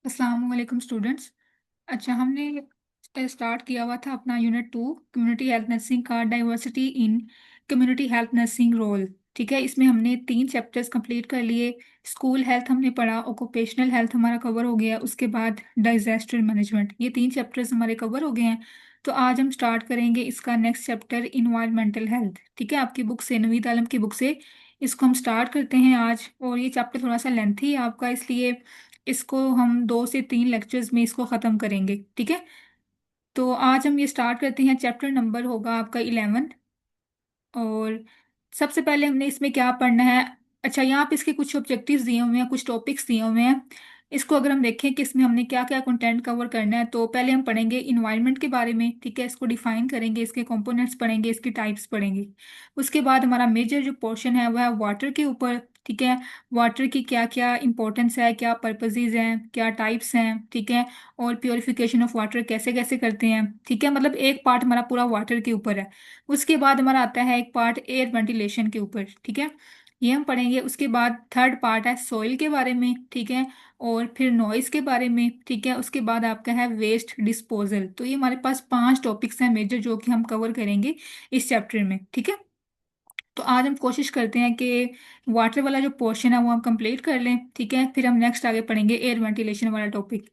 अस्सलाम वालेकुम स्टूडेंट्स। अच्छा, हमने स्टार्ट किया हुआ था अपना यूनिट 2 कम्युनिटी हेल्थ नर्सिंग का diversity in community health nursing role. ठीक है, इसमें हमने 3 चैप्टर्स कंप्लीट कर लिए। स्कूल हेल्थ हमने पढ़ा, ऑक्यूपेशनल हेल्थ हमारा कवर हो गया, उसके बाद डिजास्टर मैनेजमेंट, ये 3 चैप्टर्स हमारे कवर हो गए हैं। तो आज हम स्टार्ट करेंगे इसका नेक्स्ट चैप्टर इन्वायरमेंटल हेल्थ। ठीक है, आपकी बुक से, नवीद आलम की बुक से इसको हम स्टार्ट करते हैं आज। और ये चैप्टर थोड़ा सा लेंथी है आपका, इसलिए इसको हम 2 से 3 लेक्चर्स में इसको ख़त्म करेंगे। ठीक है, तो आज हम ये स्टार्ट करते हैं। चैप्टर नंबर होगा आपका 11। और सबसे पहले हमने इसमें क्या पढ़ना है। अच्छा, यहाँ पे इसके कुछ ऑब्जेक्टिव्स दिए हुए हैं, कुछ टॉपिक्स दिए हुए हैं। इसको अगर हम देखें कि इसमें हमने क्या क्या कंटेंट कवर करना है, तो पहले हम पढ़ेंगे इन्वायरमेंट के बारे में। ठीक है, इसको डिफाइन करेंगे, इसके कंपोनेंट्स पढ़ेंगे, इसकी टाइप्स पढ़ेंगे। उसके बाद हमारा मेजर जो पोर्शन है वह है वाटर के ऊपर। ठीक है, वाटर की क्या क्या इंपॉर्टेंस है, क्या पर्पसेस हैं, क्या टाइप्स हैं। ठीक है, और प्योरिफिकेशन ऑफ वाटर कैसे कैसे करते हैं। ठीक है, मतलब एक पार्ट हमारा पूरा वाटर के ऊपर है। उसके बाद हमारा आता है एक पार्ट एयर वेंटिलेशन के ऊपर। ठीक है, ये हम पढ़ेंगे। उसके बाद थर्ड पार्ट है सॉइल के बारे में। ठीक है, और फिर नॉइस के बारे में। ठीक है, उसके बाद आपका है वेस्ट डिस्पोजल। तो ये हमारे पास 5 टॉपिक्स हैं मेजर, जो कि हम कवर करेंगे इस चैप्टर में। ठीक है, तो आज हम कोशिश करते हैं कि वाटर वाला जो पोर्शन है वो हम कंप्लीट कर लें। ठीक है, फिर हम नेक्स्ट आगे पढ़ेंगे एयर वेंटिलेशन वाला टॉपिक।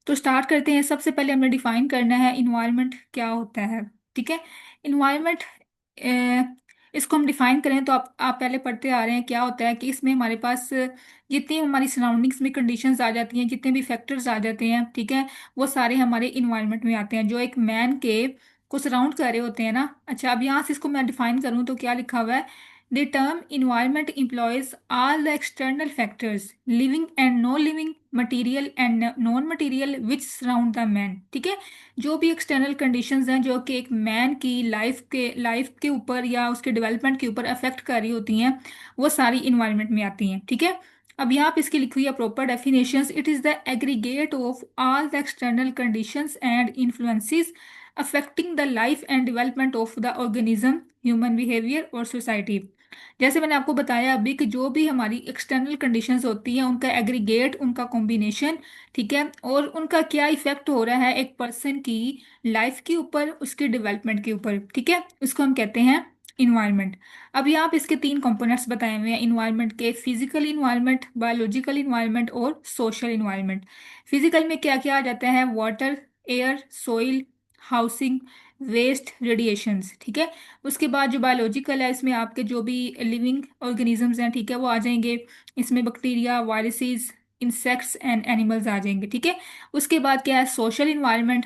तो स्टार्ट करते हैं। सबसे पहले हमें डिफाइन करना है इन्वायरमेंट क्या होता है। ठीक है, इन्वायरमेंट, इसको हम डिफाइन करें तो आप पहले पढ़ते आ रहे हैं क्या होता है कि इसमें हमारे पास जितनी हमारी सराउंडिंग्स में कंडीशंस आ जाती हैं, जितने भी फैक्टर्स आ जाते हैं, ठीक है, वो सारे हमारे इन्वायरमेंट में आते हैं, जो एक मैन के को सराउंड कर रहे होते हैं ना। अच्छा, अब यहाँ से इसको मैं डिफाइन करूँ तो क्या लिखा हुआ है। The term environment employs all the external factors, living and non-living, material and non-material, which surround the man। ठीक है, जो भी एक्सटर्नल कंडीशंस हैं जो कि एक मैन की लाइफ के ऊपर या उसके डेवलपमेंट के ऊपर अफेक्ट कर रही होती हैं, वो सारी इन्वायरमेंट में आती हैं। ठीक है, अब यहाँ पे इसकी लिखी हुई है proper definitions. It is the aggregate of all the external conditions and influences affecting the life and development of the organism, human behaviour और सोसाइटी। जैसे मैंने आपको बताया अभी कि जो भी हमारी एक्सटर्नल कंडीशंस होती हैं उनका एग्रीगेट, उनका कॉम्बिनेशन। ठीक है, और उनका क्या इफेक्ट हो रहा है एक पर्सन की लाइफ के ऊपर, उसके डेवलपमेंट के ऊपर। ठीक है, उसको हम कहते हैं इन्वायरमेंट। अब यहाँ पे इसके 3 कंपोनेंट्स बताए हुए हैं इन्वायरमेंट के: फिजिकल इन्वायरमेंट, बायोलॉजिकल इन्वायरमेंट और सोशल इन्वायरमेंट। फिजिकल में क्या क्या आ जाता है? Water, air, soil, housing, waste, radiations. ठीक है, उसके बाद जो बायोलॉजिकल है, इसमें आपके जो भी लिविंग ऑर्गेनिजम्स हैं, ठीक है, वो आ जाएंगे। इसमें bacteria, viruses, insects and animals आ जाएंगे। ठीक है, उसके बाद क्या है? Social environment.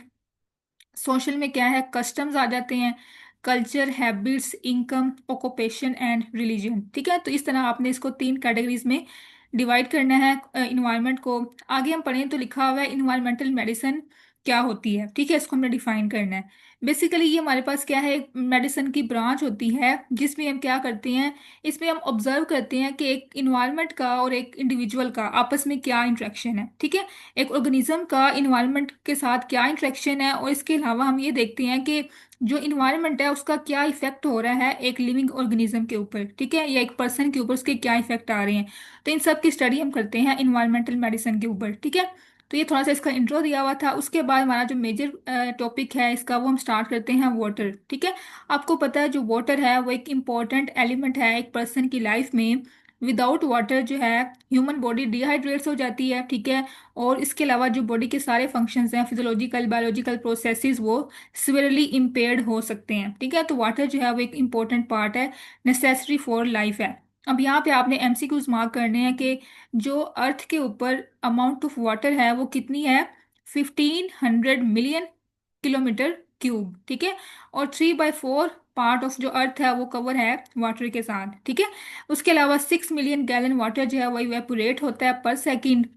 सोशल में क्या है? कस्टम्स आ जाते हैं, culture, habits, income, occupation and religion. ठीक है, तो इस तरह आपने इसको 3 कैटेगरीज में डिवाइड करना है इन्वायरमेंट को। आगे हम पढ़ें तो लिखा हुआ है इन्वायरमेंटल मेडिसिन क्या होती है। ठीक है, इसको हमने डिफाइन करना है। बेसिकली ये हमारे पास क्या है, मेडिसिन की ब्रांच होती है जिसमें हम क्या करते हैं, इसमें हम ऑब्जर्व करते हैं कि एक इन्वायरमेंट का और एक इंडिविजुअल का आपस में क्या इंट्रैक्शन है। ठीक है, एक ऑर्गेनिज्म का इन्वायरमेंट के साथ क्या इंट्रैक्शन है, और इसके अलावा हम ये देखते हैं कि जो इन्वायरमेंट है उसका क्या इफेक्ट हो रहा है एक लिविंग ऑर्गेनिज्म के ऊपर। ठीक है, या एक पर्सन के ऊपर उसके क्या इफेक्ट आ रहे हैं। तो इन सब की स्टडी हम करते हैं इन्वायरमेंटल मेडिसिन के ऊपर। ठीक है, तो ये थोड़ा सा इसका इंट्रो दिया हुआ था। उसके बाद हमारा जो मेजर टॉपिक है इसका, वो हम स्टार्ट करते हैं वाटर। ठीक है, आपको पता है जो वाटर है वो एक इम्पॉर्टेंट एलिमेंट है एक पर्सन की लाइफ में। विदाउट वाटर जो है ह्यूमन बॉडी डिहाइड्रेट्स हो जाती है। ठीक है, और इसके अलावा जो बॉडी के सारे फंक्शंस हैं, फिजियोलॉजिकल, बायोलॉजिकल प्रोसेसेस, वो सिवियरली इम्पेयर्ड हो सकते हैं। ठीक है, तो वाटर जो है वो एक इम्पॉर्टेंट पार्ट है, नेसेसरी फॉर लाइफ है। अब यहाँ पे आपने एमसीक्यूज मार्क करने हैं कि जो अर्थ के ऊपर अमाउंट ऑफ वाटर है वो कितनी है? 1500 मिलियन किलोमीटर क्यूब। ठीक है, और 3/4 पार्ट ऑफ जो अर्थ है वो कवर है वाटर के साथ। ठीक है, उसके अलावा 6 मिलियन गैलन वाटर जो है वो इवेपोरेट होता है पर सेकेंड।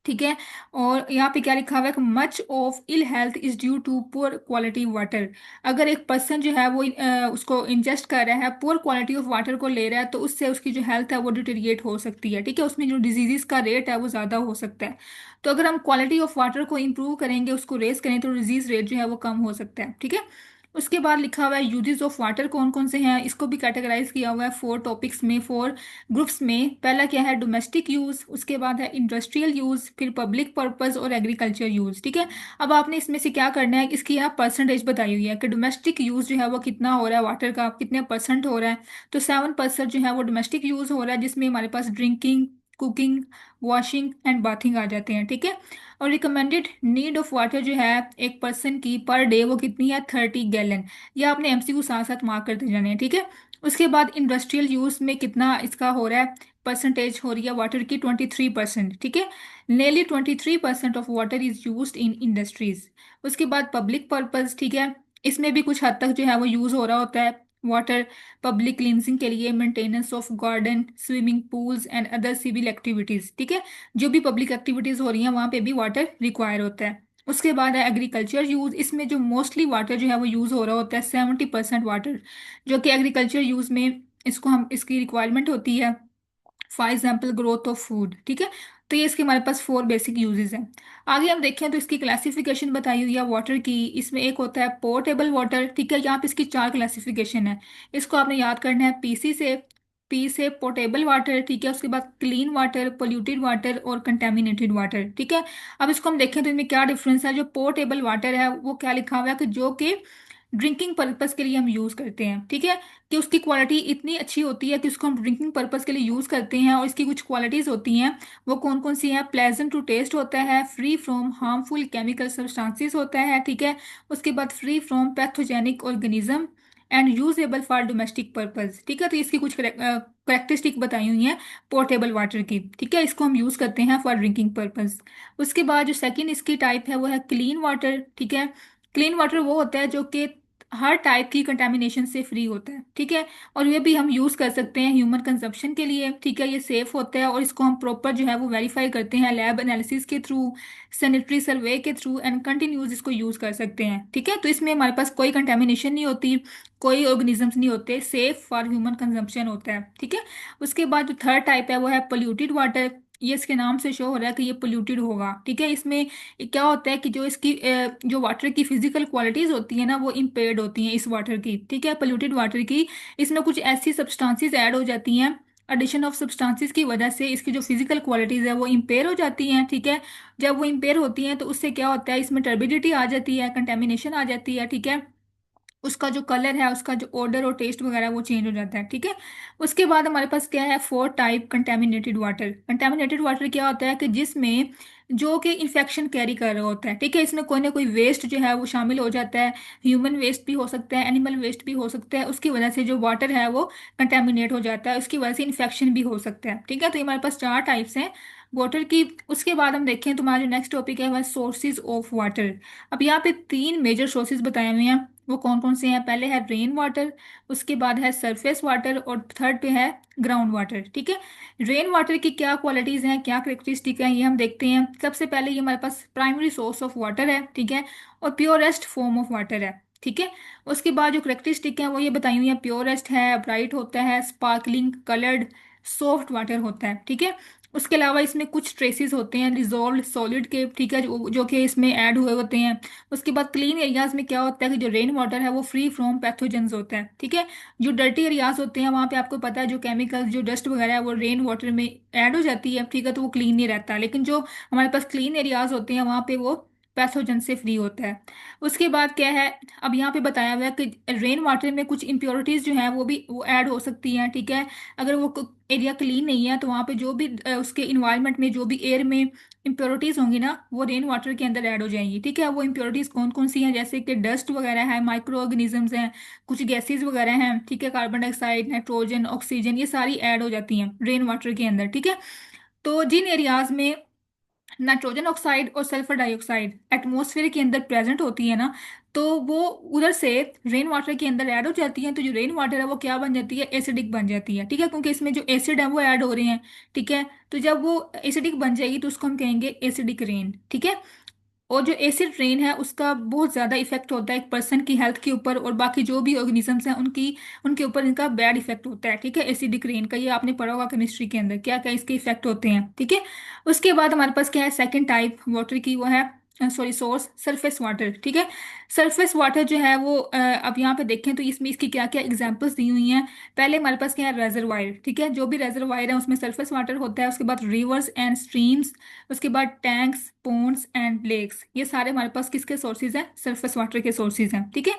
ठीक है, और यहाँ पे क्या लिखा हुआ है कि much of ill health is due to poor quality water. अगर एक पर्सन जो है वो उसको इंजेस्ट कर रहा है, पुअर क्वालिटी ऑफ वाटर को ले रहा है, तो उससे उसकी जो हेल्थ है वो डिटेरिएट हो सकती है। ठीक है, उसमें जो डिजीजेस का रेट है वो ज़्यादा हो सकता है। तो अगर हम क्वालिटी ऑफ वाटर को इम्प्रूव करेंगे, उसको रेस करें, तो डिजीज रेट जो है वो कम हो सकता है। ठीक है, उसके बाद लिखा हुआ है यूजेस ऑफ वाटर कौन कौन से हैं, इसको भी कैटेगराइज किया हुआ है 4 टॉपिक्स में, 4 ग्रुप्स में। पहला क्या है, डोमेस्टिक यूज, उसके बाद है इंडस्ट्रियल यूज, फिर पब्लिक पर्पस और एग्रीकल्चर यूज। ठीक है, अब आपने इसमें से क्या करना है, इसकी यहाँ परसेंटेज बताई हुई है कि डोमेस्टिक यूज जो है वो कितना हो रहा है, वाटर का कितने परसेंट हो रहा है। तो 7% जो है वो डोमेस्टिक यूज हो रहा है, जिसमें हमारे पास drinking, cooking, washing and bathing आ जाते हैं। ठीक है, और रिकमेंडेड नीड ऑफ वाटर जो है एक पर्सन की पर डे वो कितनी है, 30 गैलन। ये आपने एमसीक्यू साथ साथ मार्क करते जाने हैं। ठीक है, उसके बाद इंडस्ट्रियल यूज में कितना इसका हो रहा है, परसेंटेज हो रही है वाटर की 23%। ठीक है, Nerli 23% of water is use in industries. उसके बाद पब्लिक पर्पज, ठीक है, इसमें भी कुछ हद तक जो है वो यूज हो रहा होता है वाटर, पब्लिक क्लींजिंग के लिए, maintenance of garden, swimming pools and other civil activities. ठीक है, जो भी पब्लिक एक्टिविटीज हो रही हैं वहाँ पे भी वाटर रिक्वायर होता है। उसके बाद है एग्रीकल्चर यूज, इसमें जो मोस्टली वाटर जो है वो यूज हो रहा होता है 70% वाटर, जो कि एग्रीकल्चर यूज में इसको हम इसकी रिक्वायरमेंट होती है, for example growth of food. ठीक है, तो ये इसके हमारे पास 4 बेसिक यूजेस हैं। आगे हम देखें तो इसकी क्लासिफिकेशन बताई हुई है वाटर की, इसमें एक होता है पोर्टेबल वाटर। ठीक है, यहाँ पे इसकी 4 क्लासिफिकेशन है, इसको आपने याद करना है, पीसी से, पी से पोर्टेबल वाटर। ठीक है, उसके बाद क्लीन वाटर, पोल्यूटेड वाटर और कंटेमिनेटेड वाटर। ठीक है, अब इसको हम देखें तो इनमें क्या डिफरेंस है। जो पोर्टेबल वाटर है वो क्या लिखा हुआ है कि जो कि ड्रिंकिंग पर्पस के लिए हम यूज करते हैं। ठीक है, कि उसकी क्वालिटी इतनी अच्छी होती है कि उसको हम ड्रिंकिंग पर्पस के लिए यूज करते हैं, और इसकी कुछ क्वालिटीज होती हैं, वो कौन कौन सी हैं, प्लेजेंट टू टेस्ट होता है, free from harmful chemical substances होता है। ठीक है, उसके बाद free from pathogenic organism and usable for domestic purpose. ठीक है, तो इसकी कुछ करेक्टरिस्टिक बताई हुई हैं पोर्टेबल वाटर की। ठीक है, इसको हम यूज करते हैं फॉर ड्रिंकिंग पर्पस। उसके बाद जो सेकंड इसकी टाइप है वो है क्लीन वाटर। ठीक है, क्लीन वाटर वो होता है जो कि हर टाइप की कंटेमिनेशन से फ्री होता है। ठीक है, और ये भी हम यूज़ कर सकते हैं ह्यूमन कंजप्शन के लिए। ठीक है, ये सेफ होता है और इसको हम प्रॉपर जो है वो वेरीफाई करते हैं लैब एनालिसिस के थ्रू, सैनिटरी सर्वे के थ्रू, एंड कंटिन्यूज इसको यूज़ कर सकते हैं। ठीक है, तो इसमें हमारे पास कोई कंटेमिनेशन नहीं होती, कोई ऑर्गेनिजम्स नहीं होते, सेफ फॉर ह्यूमन कंजम्पशन होता है। ठीक है, उसके बाद जो थर्ड टाइप है वो है पोल्यूटेड वाटर। ये इसके नाम से शो हो रहा है कि ये पोल्यूटेड होगा। ठीक है, इसमें क्या होता है कि जो इसकी जो वाटर की फिजिकल क्वालिटीज होती है ना वो इम्पेयर्ड होती हैं इस वाटर की। ठीक है, पोल्यूटेड वाटर की, इसमें कुछ ऐसी सब्सटेंसेस ऐड हो जाती हैं, एडिशन ऑफ सब्सटेंसेस की वजह से इसकी जो फिजिकल क्वालिटीज है वो इम्पेयर हो जाती हैं। ठीक है, जब वो इम्पेयर होती हैं तो उससे क्या होता है, इसमें टर्बिडिटी आ जाती है, कंटेमिनेशन आ जाती है। ठीक है, उसका जो कलर है, उसका जो ऑर्डर और टेस्ट वगैरह वो चेंज हो जाता है। ठीक है, उसके बाद हमारे पास क्या है, 4 type contaminated water. Contaminated water क्या होता है कि जिसमें जो कि इन्फेक्शन कैरी कर रहा होता है। ठीक है, इसमें कोई ना कोई वेस्ट जो है वो शामिल हो जाता है, ह्यूमन वेस्ट भी हो सकता है, एनिमल वेस्ट भी हो सकता है, उसकी वजह से जो वाटर है वो कंटेमिनेट हो जाता है, उसकी वजह से इन्फेक्शन भी हो सकता है। ठीक है, तो ये हमारे पास 4 टाइप्स हैं वाटर की। उसके बाद हम देखें तो हमारा जो नेक्स्ट टॉपिक है वह सोर्सेज ऑफ वाटर। अब यहाँ पे 3 मेजर सोर्सेज बताए हुए हैं, वो कौन कौन से हैं, पहले है रेन वाटर, उसके बाद है सरफेस वाटर, और थर्ड पे है ग्राउंड वाटर। ठीक है, रेन वाटर की क्या क्वालिटीज हैं, क्या करेक्टरिस्टिक है, ये हम देखते हैं। सबसे पहले ये हमारे पास प्राइमरी सोर्स ऑफ वाटर है। ठीक है, और प्योरेस्ट फॉर्म ऑफ वाटर है। ठीक है, उसके बाद जो करेक्टरिस्टिक है वो ये बताई हुई है, प्योरेस्ट है, ब्राइट होता है, स्पार्कलिंग, कलर्ड, सॉफ्ट वाटर होता है। ठीक है, उसके अलावा इसमें कुछ ट्रेसेस होते हैं डिजोल्व सॉलिड के। ठीक है, जो कि इसमें ऐड हुए होते हैं। उसके बाद क्लीन एरियाज में क्या होता है कि जो रेन वाटर है वो फ्री फ्रॉम पैथोजेंस होता है। ठीक है, जो डर्टी एरियाज होते हैं वहाँ पे आपको पता है जो केमिकल जो डस्ट वगैरह है वो रेन वाटर में ऐड हो जाती है। ठीक है, तो वो क्लीन नहीं रहता, लेकिन जो हमारे पास क्लीन एरियाज होते हैं वहाँ पे वो पैथोजन से फ्री होता है। उसके बाद क्या है, अब यहाँ पे बताया हुआ है कि रेन वाटर में कुछ इम्प्योरिटीज जो है वो ऐड हो सकती हैं। ठीक है, अगर वो एरिया क्लीन नहीं है तो वहाँ पे जो भी उसके इन्वायरमेंट में जो भी एयर में इम्प्योरिटीज होंगी ना वो रेन वाटर के अंदर ऐड हो जाएंगी। ठीक है, वो इम्प्योरिटीज कौन कौन सी हैं, जैसे कि डस्ट वगैरह है, माइक्रो ऑर्गेनिजम्स हैं, कुछ गैसेज वगैरह हैं। ठीक है, कार्बन डाइऑक्साइड, नाइट्रोजन, ऑक्सीजन, ये सारी ऐड हो जाती हैं रेन वाटर के अंदर। ठीक है, तो जिन एरियाज में नाइट्रोजन ऑक्साइड और सल्फर डाइऑक्साइड एटमॉस्फेयर के अंदर प्रेजेंट होती है ना, तो वो उधर से रेन वाटर के अंदर ऐड हो जाती है, तो जो रेन वाटर है वो क्या बन जाती है, एसिडिक बन जाती है। ठीक है, क्योंकि इसमें जो एसिड है वो ऐड हो रहे हैं। ठीक है, तो जब वो एसिडिक बन जाएगी तो उसको हम कहेंगे एसिडिक रेन। ठीक है, और जो एसिड रेन है उसका बहुत ज़्यादा इफेक्ट होता है एक पर्सन की हेल्थ के ऊपर, और बाकी जो भी ऑर्गेनिजम्स हैं उनके ऊपर इनका बैड इफेक्ट होता है। ठीक है, एसिडिक रेन का ये आपने पढ़ा होगा केमिस्ट्री के अंदर क्या क्या इसके इफेक्ट होते हैं। ठीक है, उसके बाद हमारे पास क्या है, सेकंड टाइप वाटर की, वो है सॉरी सोर्स सरफेस वाटर, ठीक है। सरफेस वाटर जो है वो अब यहाँ पे देखें तो इसमें इसकी क्या क्या एग्जांपल्स दी हुई हैं। पहले हमारे पास क्या है, रेजरवायर, ठीक है। जो भी रेजरवायर है उसमें सरफेस वाटर होता है। उसके बाद रिवर्स एंड स्ट्रीम्स, उसके बाद टैंक्स, पोन्ड्स एंड लेक्स, ये सारे हमारे पास किसके सोर्सेज हैं, सरफेस वाटर के सोर्सेज हैं, ठीक है।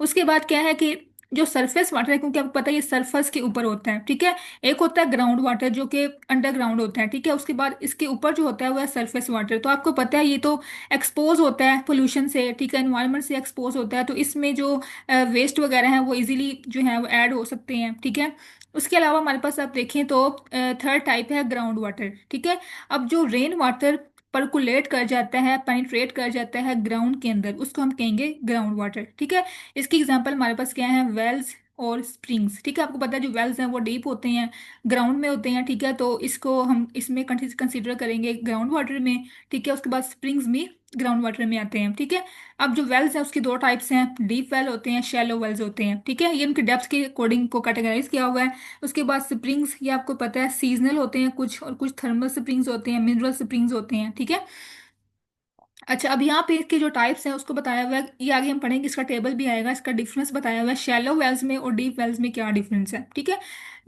उसके बाद क्या है कि जो सरफेस वाटर है, क्योंकि आपको पता है ये सरफेस के ऊपर होता है, ठीक है। एक होता है ग्राउंड वाटर जो कि अंडरग्राउंड होता है, ठीक है। उसके बाद इसके ऊपर जो होता है वो है सरफेस वाटर। तो आपको पता है ये तो एक्सपोज होता है पोल्यूशन से, ठीक है, एनवायरनमेंट से एक्सपोज होता है। तो इसमें जो वेस्ट वगैरह है वो इजीली जो है वो ऐड हो सकते हैं, ठीक है। उसके अलावा हमारे पास आप देखें तो थर्ड टाइप है ग्राउंड वाटर, ठीक है। अब जो रेन वाटर परकुलेट कर जाता है, पेनिट्रेट कर जाता है ग्राउंड के अंदर, उसको हम कहेंगे ग्राउंड वाटर, ठीक है। इसकी एग्जांपल हमारे पास क्या है, वेल्स और स्प्रिंग्स, ठीक है। आपको पता है जो वेल्स हैं वो डीप होते हैं, ग्राउंड में होते हैं, ठीक है। तो इसको हम इसमें कंसिडर करेंगे ग्राउंड वाटर में, ठीक है। उसके बाद स्प्रिंग्स भी ग्राउंड वाटर में आते हैं, ठीक है। अब जो वेल्स हैं उसकी दो टाइप्स हैं, डीप वेल होते हैं, शैलो वेल्स होते हैं, ठीक है। ये उनके डेप्थ के अकॉर्डिंग को कैटेगराइज किया हुआ है। उसके बाद स्प्रिंग्स, ये आपको पता है सीजनल होते हैं कुछ, और कुछ थर्मल स्प्रिंग्स होते हैं, मिनरल स्प्रिंग्स होते हैं, ठीक है। अच्छा, अब यहाँ पे इसके जो टाइप्स हैं उसको बताया हुआ है, ये आगे हम पढ़ेंगे, इसका टेबल भी आएगा, इसका डिफरेंस बताया हुआ है शैलो वेल्स में और डीप वेल्स में क्या डिफरेंस है, ठीक है।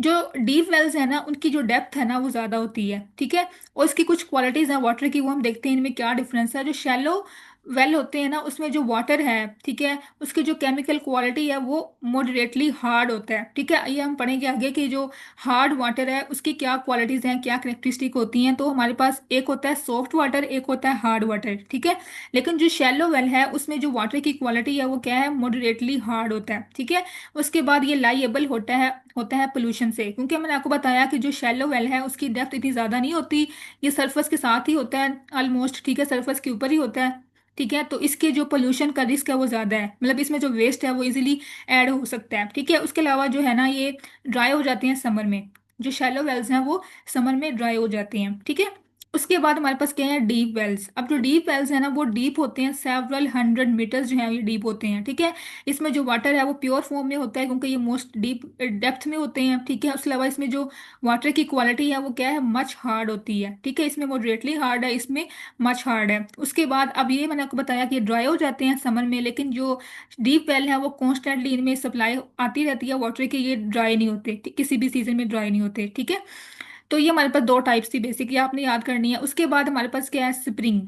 जो डीप वेल्स है ना उनकी जो डेप्थ है ना वो ज़्यादा होती है, ठीक है। और इसकी कुछ क्वालिटीज़ हैं वाटर की, वो हम देखते हैं इनमें क्या डिफरेंस है। जो शैलो वेल होते हैं ना उसमें जो वाटर है, ठीक है, उसकी जो केमिकल क्वालिटी है वो मॉडरेटली हार्ड होता है, ठीक है। ये हम पढ़ेंगे आगे कि जो हार्ड वाटर है उसकी क्या क्वालिटीज़ हैं, क्या करेक्टरिस्टिक होती हैं। तो हमारे पास एक होता है सॉफ्ट वाटर, एक होता है हार्ड वाटर, ठीक है। लेकिन जो शैलो वेल है उसमें जो वाटर की क्वालिटी है वो क्या है, मॉडरेटली हार्ड होता है, ठीक है। उसके बाद ये लाइएबल होता है पोल्यूशन से, क्योंकि मैंने आपको बताया कि जो शैलो वेल है उसकी डेप्थ इतनी ज़्यादा नहीं होती, ये सरफेस के साथ ही होता है ऑलमोस्ट, ठीक है, सरफेस के ऊपर ही होता है, ठीक है। तो इसके जो पोल्यूशन का रिस्क है वो ज़्यादा है, मतलब इसमें जो वेस्ट है वो इजीली ऐड हो सकता है, ठीक है। उसके अलावा जो है ना ये ड्राई हो जाते हैं समर में, जो शैलो वेल्स हैं वो समर में ड्राई हो जाते हैं, ठीक है। उसके बाद हमारे पास क्या है, डीप वेल्स। अब जो डीप वेल्स है ना वो डीप होते हैं, सेवरल हंड्रेड मीटर्स जो है ये डीप होते हैं, ठीक है। इसमें जो वाटर है वो प्योर फॉर्म में होता है क्योंकि ये मोस्ट डीप डेप्थ में होते हैं, ठीक है। उसके अलावा इसमें जो वाटर की क्वालिटी है वो क्या है, मच हार्ड होती है, ठीक है। इसमें मॉडरेटली हार्ड है, इसमें मच हार्ड है। उसके बाद अब ये मैंने आपको बताया कि ड्राई हो जाते हैं समर में, लेकिन जो डीप वेल है वो कॉन्स्टेंटली इनमें सप्लाई आती रहती है वाटर की, ये ड्राई नहीं होते, किसी भी सीजन में ड्राई नहीं होते, ठीक है। तो ये हमारे पास दो टाइप्स थी बेसिक, ये आपने याद करनी है। उसके बाद हमारे पास क्या है, स्प्रिंग,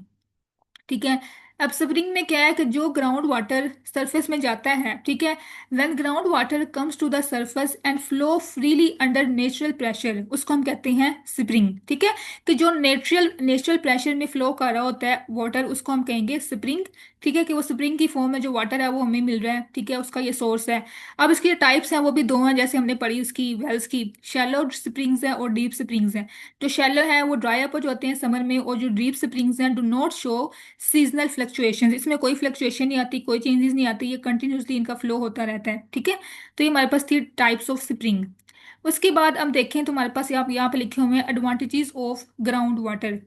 ठीक है। अब स्प्रिंग में क्या है कि जो ग्राउंड वाटर सरफेस में जाता है, ठीक है, when ground water comes to the surface and flow freely under natural pressure, उसको हम कहते हैं स्प्रिंग, ठीक है। कि जो नेचुरल प्रेशर में फ्लो कर रहा होता है वाटर उसको हम कहेंगे स्प्रिंग, ठीक है। कि वो स्प्रिंग की फॉर्म में जो वाटर है वो हमें मिल रहा है, ठीक है, उसका ये सोर्स है। अब इसके टाइप्स हैं वो भी दो हैं, जैसे हमने पढ़ी उसकी वेल्स की, शैलो स्प्रिंग्स हैं और डीप स्प्रिंग्स हैं। जो शैलो है वो ड्राई अप हो जाते हैं समर में, और जो डीप स्प्रिंग्स हैं do not show seasonal fluctuation, इसमें कोई फ्लक्चुएशन नहीं आती, कोई चेंजेस नहीं आती, ये कंटिन्यूसली इनका फ्लो होता रहता है, ठीक है। तो ये हमारे पास थी टाइप्स ऑफ स्प्रिंग। उसके बाद हम देखें तो हमारे पास यहाँ पे लिखे हुए हैं एडवांटेजेस ऑफ ग्राउंड वाटर।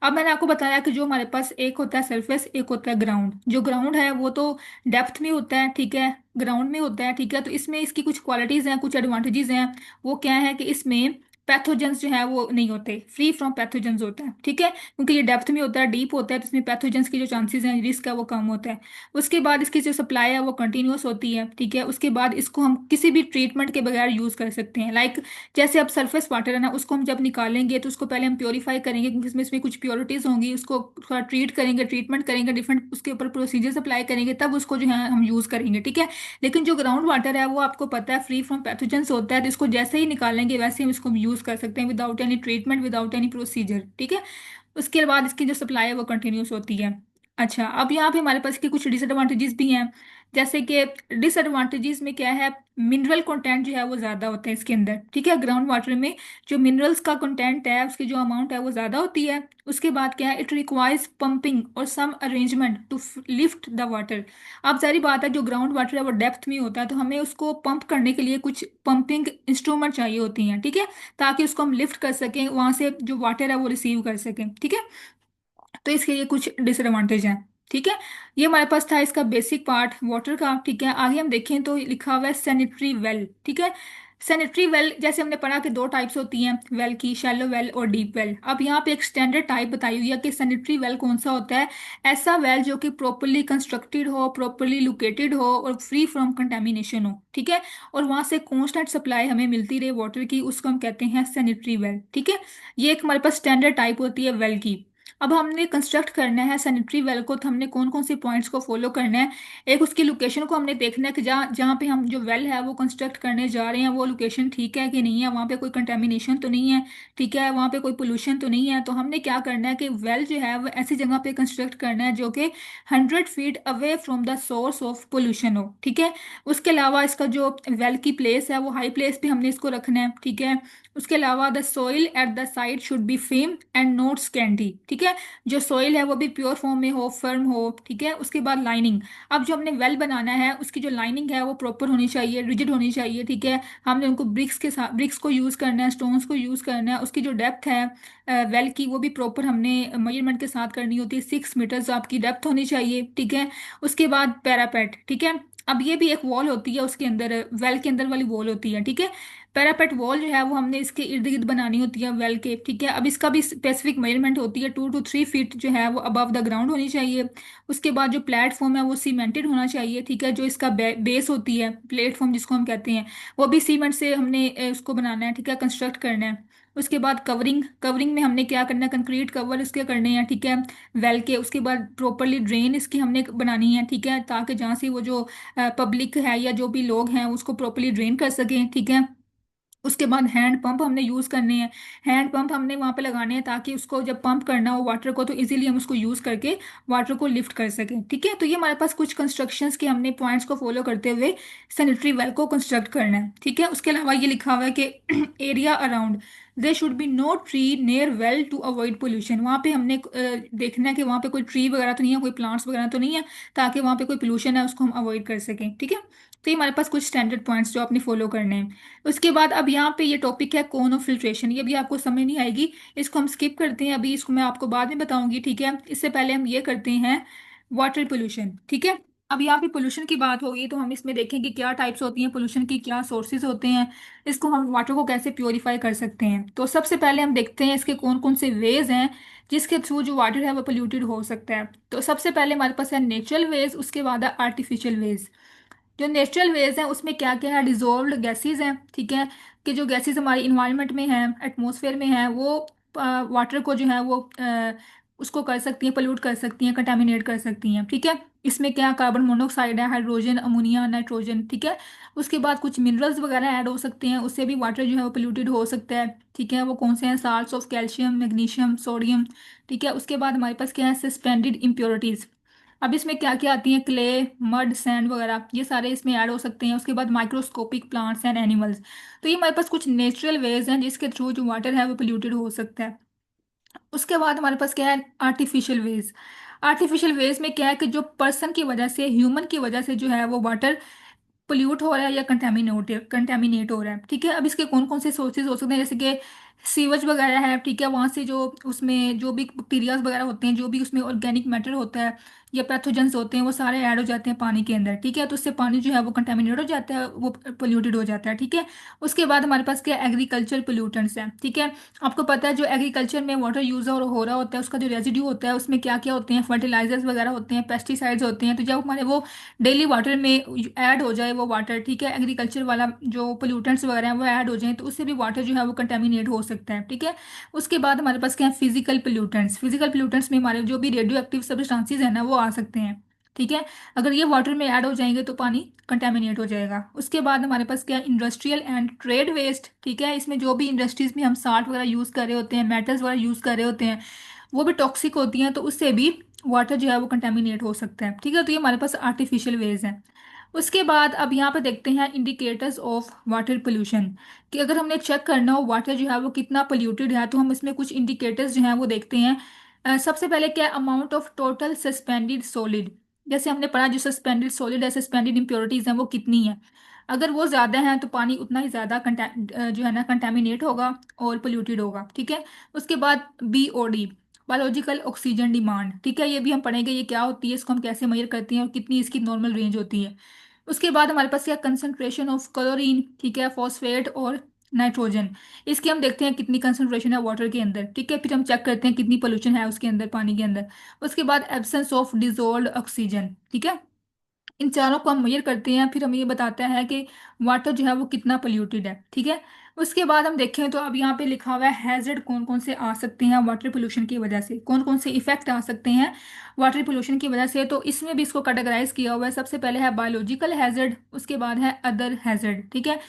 अब मैंने आपको बताया कि जो हमारे पास एक होता है सरफेस, एक होता है ग्राउंड। जो ग्राउंड है वो तो डेप्थ में होता है, ठीक है, ग्राउंड में होता है, ठीक है। तो इसमें इसकी कुछ क्वालिटीज हैं, कुछ एडवांटेजेस हैं। वो क्या है कि इसमें पैथोजेंस जो है वो नहीं होते, फ्री फ्रॉम पैथोजेंस होता है, ठीक है। क्योंकि ये डेप्थ में होता है, डीप होता है, तो इसमें पैथोजेंस की जो चांसेस हैं, रिस्क है, वो कम होता है। उसके बाद इसकी जो सप्लाई है वो कंटिन्यूस होती है, ठीक है। उसके बाद इसको हम किसी भी ट्रीटमेंट के बगैर यूज कर सकते हैं। लाइक जैसे अब सरफेस वाटर है ना, उसको हम जब निकालेंगे तो उसको पहले हम प्योरीफाई करेंगे, क्योंकि इसमें कुछ प्योरिटीज होंगी, उसको थोड़ा ट्रीटमेंट करेंगे, डिफरेंट उसके ऊपर प्रोसीजर्स अप्लाई करेंगे, तब उसको जो है हम यूज करेंगे, ठीक है। लेकिन जो ग्राउंड वाटर है वो आपको पता है फ्री फ्रॉम पैथोजेंस होता है, तो इसको जैसे ही निकालेंगे वैसे हम इसको यूज कर सकते हैं without any treatment, without any procedure, ठीक है। उसके बाद इसकी जो सप्लाई है वो कंटिन्यूस होती है। अच्छा, अब यहाँ पे हमारे पास इसके कुछ डिसएडवांटेजेस भी हैं। जैसे कि डिसएडवांटेजेस में क्या है, मिनरल कंटेंट जो है वो ज़्यादा होता है इसके अंदर, ठीक है। ग्राउंड वाटर में जो मिनरल्स का कंटेंट है, उसकी जो अमाउंट है वो ज़्यादा होती है। उसके बाद क्या है, इट रिक्वायर्स पंपिंग और some arrangement to lift the water. अब सारी बात है, जो ग्राउंड वाटर है वो डेप्थ में होता है, तो हमें उसको पंप करने के लिए कुछ पंपिंग इंस्ट्रूमेंट चाहिए होती हैं, ठीक है, ताकि उसको हम लिफ्ट कर सकें, वहां से जो वाटर है वो रिसीव कर सकें, ठीक है। तो इसके ये कुछ डिसएडवांटेज हैं, ठीक है। ये हमारे पास था इसका बेसिक पार्ट वाटर का, ठीक है। आगे हम देखें तो लिखा हुआ है सैनिटरी वेल, ठीक है। सैनिटरी वेल जैसे हमने पढ़ा कि दो टाइप्स होती हैं वेल की, शैलो वेल और डीप वेल। अब यहाँ पे एक स्टैंडर्ड टाइप बताई हुई है कि सैनिटरी वेल कौन सा होता है। ऐसा वेल जो कि प्रॉपरली कंस्ट्रक्टेड हो, प्रॉपरली लोकेटेड हो और फ्री फ्रॉम कंटेमिनेशन हो, ठीक है, और वहां से कॉन्स्टेंट सप्लाई हमें मिलती रहे वाटर की, उसको हम कहते हैं सैनिटरी वेल, ठीक है। ये एक हमारे पास स्टैंडर्ड टाइप होती है वेल की। अब हमने कंस्ट्रक्ट करना है सैनिटरी वेल को, तो हमने कौन कौन से पॉइंट्स को फॉलो करना है। एक, उसकी लोकेशन को हमने देखना है कि जहाँ जहाँ पे हम जो वेल है वो कंस्ट्रक्ट करने जा रहे हैं वो लोकेशन ठीक है कि नहीं है, वहाँ पे कोई कंटेमिनेशन तो नहीं है, ठीक है, वहाँ पे कोई पोल्यूशन तो नहीं है। तो हमने क्या करना है कि वेल जो है वो ऐसी जगह पे कंस्ट्रक्ट करना है जो कि 100 feet away from the source of pollution हो, ठीक है। उसके अलावा इसका जो वेल की प्लेस है वो हाई प्लेस पे हमने इसको रखना है, ठीक है। उसके अलावा the soil at the side should be fame and not scanty, ठीक है। जो सोइल है वो भी प्योर फॉर्म में हो, फर्म हो, ठीक है। उसके बाद लाइनिंग, अब जो हमने वेल बनाना है उसकी जो लाइनिंग है वो प्रॉपर होनी चाहिए, रिजिड होनी चाहिए, ठीक है। हमने उनको ब्रिक्स के साथ, ब्रिक्स को यूज़ करना है, स्टोन्स को यूज़ करना है। उसकी जो डेप्थ है वेल की वो भी प्रॉपर हमने मेजरमेंट के साथ करनी होती है, 6 मीटर्स आपकी डेप्थ होनी चाहिए, ठीक है। उसके बाद पैरापेट, ठीक है। अब ये भी एक वॉल होती है उसके अंदर, वेल के अंदर वाली वॉल होती है, ठीक है। पैरापेट वॉल जो है वो हमने इसके इर्द गिर्द बनानी होती है वेल के, ठीक है। अब इसका भी स्पेसिफिक मेजरमेंट होती है, 2 to 3 फीट जो है वो अबव द ग्राउंड होनी चाहिए। उसके बाद जो प्लेटफॉर्म है वो सीमेंटेड होना चाहिए, ठीक है। जो इसका बेस होती है, प्लेटफॉर्म जिसको हम कहते हैं, वो भी सीमेंट से हमने उसको बनाना है, ठीक है, कंस्ट्रक्ट करना है। उसके बाद कवरिंग, कवरिंग में हमने क्या करना है, कंक्रीट कवर इसके करने हैं, ठीक है, वेल के। उसके बाद प्रॉपरली ड्रेन इसकी हमने बनानी है, ठीक है, ताकि जहाँ से वो जो पब्लिक है या जो भी लोग हैं उसको प्रॉपरली ड्रेन कर सकें, ठीक है। उसके बाद हैंड पंप हमने यूज़ करने हैं। हैंड पंप हमने वहाँ पे लगाने हैं ताकि उसको जब पंप करना हो वाटर को तो इजीली हम उसको यूज़ करके वाटर को लिफ्ट कर सकें, ठीक है। तो ये हमारे पास कुछ कंस्ट्रक्शंस के हमने पॉइंट्स को फॉलो करते हुए सैनिटरी वेल को कंस्ट्रक्ट करना है, ठीक है। उसके अलावा ये लिखा हुआ है कि area around they should be no tree near well to avoid pollution. वहाँ पे हमने देखना है कि वहाँ पे कोई ट्री वगैरह तो नहीं है, कोई प्लांट्स वगैरह तो नहीं है, ताकि वहाँ पे कोई पोल्यूशन है उसको हम अवॉइड कर सकें, ठीक है। तो ये हमारे पास कुछ स्टैंडर्ड पॉइंट्स जो आपने फॉलो करने हैं। उसके बाद अब यहाँ पे ये टॉपिक है कोन ऑफ फिल्ट्रेशन, ये भी आपको समझ नहीं आएगी, इसको हम स्किप करते हैं, अभी इसको मैं आपको बाद में बताऊंगी, ठीक है। इससे पहले हम ये करते हैं वाटर पोल्यूशन, ठीक है। अब यहाँ पे पोल्यूशन की बात होगी तो हम इसमें देखेंगे क्या टाइप्स होती हैं पोल्यूशन की, क्या सोर्सेज होते हैं, इसको हम वाटर को कैसे प्योरीफाई कर सकते हैं। तो सबसे पहले हम देखते हैं इसके कौन कौन से वेज हैं जिसके थ्रू जो वाटर है वो पोल्यूटेड हो सकता है। तो सबसे पहले हमारे पास है नेचुरल वेज, उसके बाद है आर्टिफिशियल वेज। जो नेचुरल वेज हैं उसमें क्या क्या है, डिजोल्व्ड गैसेस हैं, ठीक है, कि जो गैसेस हमारे इन्वायरमेंट में हैं, एटमॉस्फेयर में हैं, वो वाटर को जो है वो उसको कर सकती हैं, पोल्यूट कर सकती हैं, कंटामिनेट कर सकती हैं, ठीक है। इसमें क्या, कार्बन मोनोऑक्साइड है, हाइड्रोजन, अमोनिया, नाइट्रोजन, ठीक है। उसके बाद कुछ मिनरल्स वगैरह ऐड हो सकते हैं, उससे भी वाटर जो है वो पोल्यूटेड हो सकता है, ठीक है। वो कौन से हैं, salts of calcium, magnesium, sodium, ठीक है। उसके बाद हमारे पास क्या है, सस्पेंडेड इम्प्योरिटीज। अब इसमें क्या क्या आती हैं, क्ले, मड, सैंड वगैरह, ये सारे इसमें ऐड हो सकते हैं। उसके बाद माइक्रोस्कोपिक प्लांट्स एंड एनिमल्स। तो ये हमारे पास कुछ नेचुरल वेज हैं जिसके थ्रू जो वाटर है वो पोल्यूटेड हो सकता है। उसके बाद हमारे पास क्या है, आर्टिफिशियल वेज। आर्टिफिशियल वेज में क्या है कि जो पर्सन की वजह से, ह्यूमन की वजह से जो है वो वाटर पोल्यूट हो रहा है या कंटेमिनेट हो रहा है, ठीक है। अब इसके कौन कौन से सोर्सेज हो सकते हैं, जैसे कि सीवेज वगैरह है, ठीक है, वहाँ से जो उसमें जो भी बैक्टीरियाज वगैरह होते हैं, जो भी उसमें ऑर्गेनिक मैटर होता है या पैथोजेंस होते हैं, वो सारे ऐड हो जाते हैं पानी के अंदर, ठीक है। तो उससे पानी जो है वो कंटेमिनेट हो जाता है, वो पोल्यूटेड हो जाता है, ठीक है। उसके बाद हमारे पास क्या, एग्रीकल्चर पोल्यूटेंट्स हैं, ठीक है। आपको पता है जो एग्रीकल्चर में वाटर यूज हो रहा होता है उसका जो रेजिड्यू होता है उसमें क्या क्या होते हैं, फर्टिलाइजर्स वगैरह होते हैं, पेस्टिसाइड्स होते हैं। तो जब हमारे वो डेली वाटर में ऐड हो जाए वो वाटर, ठीक है, एग्रीकल्चर वाला जो पोल्यूटेंट्स वगैरह हैं वो ऐड हो जाए तो उससे भी वाटर जो है वो कंटेमिनेट हो सकता है, ठीक है। उसके बाद हमारे पास क्या है, फिजिकल पोल्यूटेंट्स। फिजिकल पोल्यूटेंट्स में हमारे जो भी रेडियो एक्टिव सब्सटेंसेज है ना वो आ सकते हैं, ठीक है। अगर ये वाटर में ऐड हो जाएंगे तो पानी कंटेमिनेट हो जाएगा। उसके बाद हमारे पास क्या है, इंडस्ट्रियल एंड ट्रेड वेस्ट, ठीक है। इसमें जो भी इंडस्ट्रीज में हम साल्ट वगैरह यूज़ कर रहे होते हैं, मेटल्स वगैरह यूज़ कर रहे होते हैं, वो भी टॉक्सिक होती हैं, तो उससे भी वाटर जो है वो कंटेमिनेट हो सकता है, ठीक है। तो ये हमारे पास आर्टिफिशियल वेज हैं। उसके बाद अब यहाँ पे देखते हैं इंडिकेटर्स ऑफ वाटर पोल्यूशन, कि अगर हमने चेक करना हो वाटर जो है वो कितना पोल्यूटेड है तो हम इसमें कुछ इंडिकेटर्स जो हैं वो देखते हैं। सबसे पहले क्या, amount of total suspended solid. जैसे हमने पढ़ा जो सस्पेंडेड सॉलिड है, सस्पेंडेड इम्प्योरिटीज हैं वो कितनी है। अगर वो ज़्यादा है तो पानी उतना ही ज़्यादा जो है ना कंटेमिनेट होगा और पोल्यूटेड होगा, ठीक है। उसके बाद BOD, बायोलॉजिकल ऑक्सीजन डिमांड, ठीक है, ये भी हम पढ़ेंगे ये क्या होती है, इसको हम कैसे मेजर करते हैं और कितनी इसकी नॉर्मल रेंज होती है। उसके बाद हमारे पास क्या कंसंट्रेशन ऑफ क्लोरीन, ठीक है, फॉस्फेट और नाइट्रोजन, इसकी हम देखते हैं कितनी कंसंट्रेशन है वाटर के अंदर, ठीक है, फिर हम चेक करते हैं कितनी पोल्यूशन है उसके अंदर, पानी के अंदर। उसके बाद एब्सेंस ऑफ डिजोल्व ऑक्सीजन, ठीक है, इन चारों को हम मेजर करते हैं, फिर हमें ये बताता है कि वाटर जो है वो कितना पोल्यूटेड है, ठीक है। उसके बाद हम देखें तो अब यहाँ पे लिखा हुआ है हैजर्ड कौन कौन से आ सकते हैं वाटर पोल्यूशन की वजह से, कौन कौन से इफेक्ट आ सकते हैं वाटर पोल्यूशन की वजह से। तो इसमें भी इसको कैटेगराइज किया हुआ है। सबसे पहले है बायोलॉजिकल हैजर्ड, उसके बाद है अदर हैजर्ड, ठीक है।